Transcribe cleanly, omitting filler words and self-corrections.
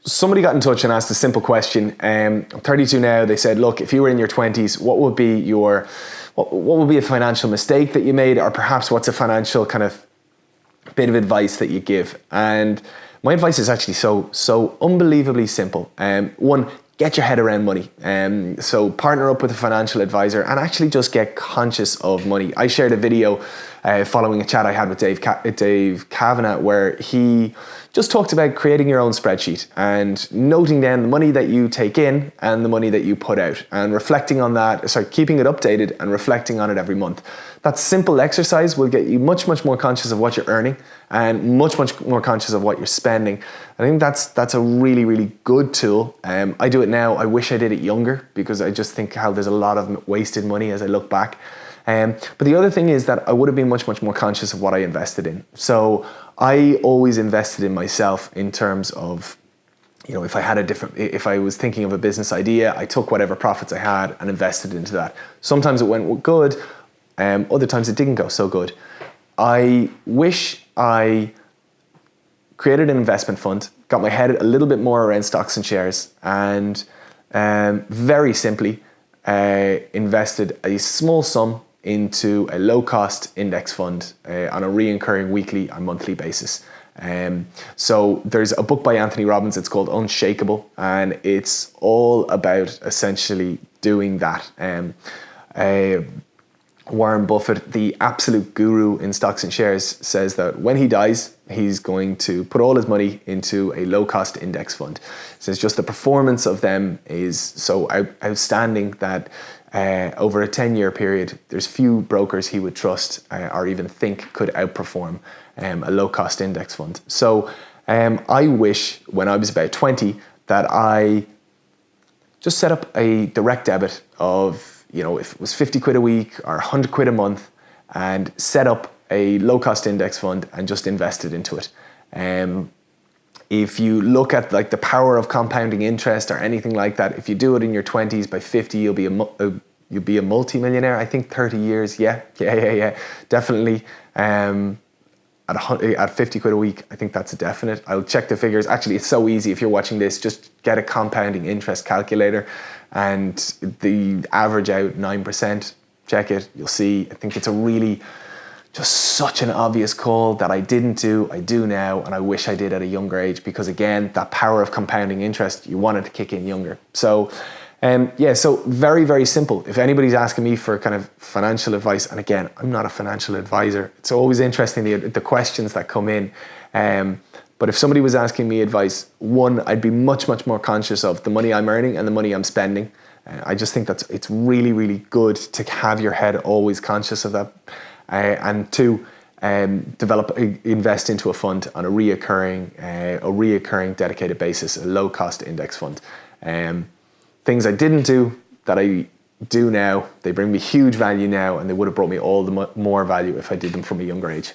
somebody got in touch and asked a simple question. I'm 32 now. They said, look, if you were in your 20s, what would be a financial mistake that you made, or perhaps what's a financial kind of bit of advice that you give? And my advice is actually so unbelievably simple. One, get your head around money. So partner up with a financial advisor and actually just get conscious of money. I shared a video following a chat I had with Dave Kavanagh, where he just talked about creating your own spreadsheet and noting down the money that you take in and the money that you put out, and reflecting on that, keeping it updated and reflecting on it every month. That simple exercise will get you much more conscious of what you're earning and much more conscious of what you're spending. I think that's a really good tool. I do it now. I wish I did it younger, because I just think how there's a lot of wasted money as I look back. But the other thing is that I would have been much more conscious of what I invested in. So I always invested in myself in terms of, if I was thinking of a business idea, I took whatever profits I had and invested into that. Sometimes it went good, other times it didn't go so good. I wish I created an investment fund, got my head a little bit more around stocks and shares, and very simply invested a small sum into a low-cost index fund on a recurring weekly and monthly basis. So there's a book by Anthony Robbins, it's called Unshakable, and it's all about essentially doing that. Warren Buffett, the absolute guru in stocks and shares, says that when he dies, he's going to put all his money into a low-cost index fund. He says just the performance of them is so outstanding that over a 10-year period, there's few brokers he would trust or even think could outperform a low-cost index fund. So I wish when I was about 20 that I just set up a direct debit of, if it was 50 quid a week or 100 quid a month, and set up a low-cost index fund and just invested into it. If you look at like the power of compounding interest or anything like that, if you do it in your 20s, by 50 you'll be a multi-millionaire. I think 30 years, yeah, definitely. At 50 quid a week, I think that's a definite. I'll check the figures. Actually, it's so easy. If you're watching this, just get a compounding interest calculator and the average out 9%. Check it. You'll see. I think it's a really just such an obvious call that I didn't do. I do now, and I wish I did at a younger age, because again, that power of compounding interest, you want it to kick in younger. So so very simple. If anybody's asking me for kind of financial advice, and again, I'm not a financial advisor, it's always interesting the questions that come in. But if somebody was asking me advice, one, I'd be much more conscious of the money I'm earning and the money I'm spending. I just think it's really good to have your head always conscious of that. And two, invest into a fund on a reoccurring dedicated basis, a low-cost index fund. Things I didn't do that I do now, they bring me huge value now, and they would have brought me all the more value if I did them from a younger age.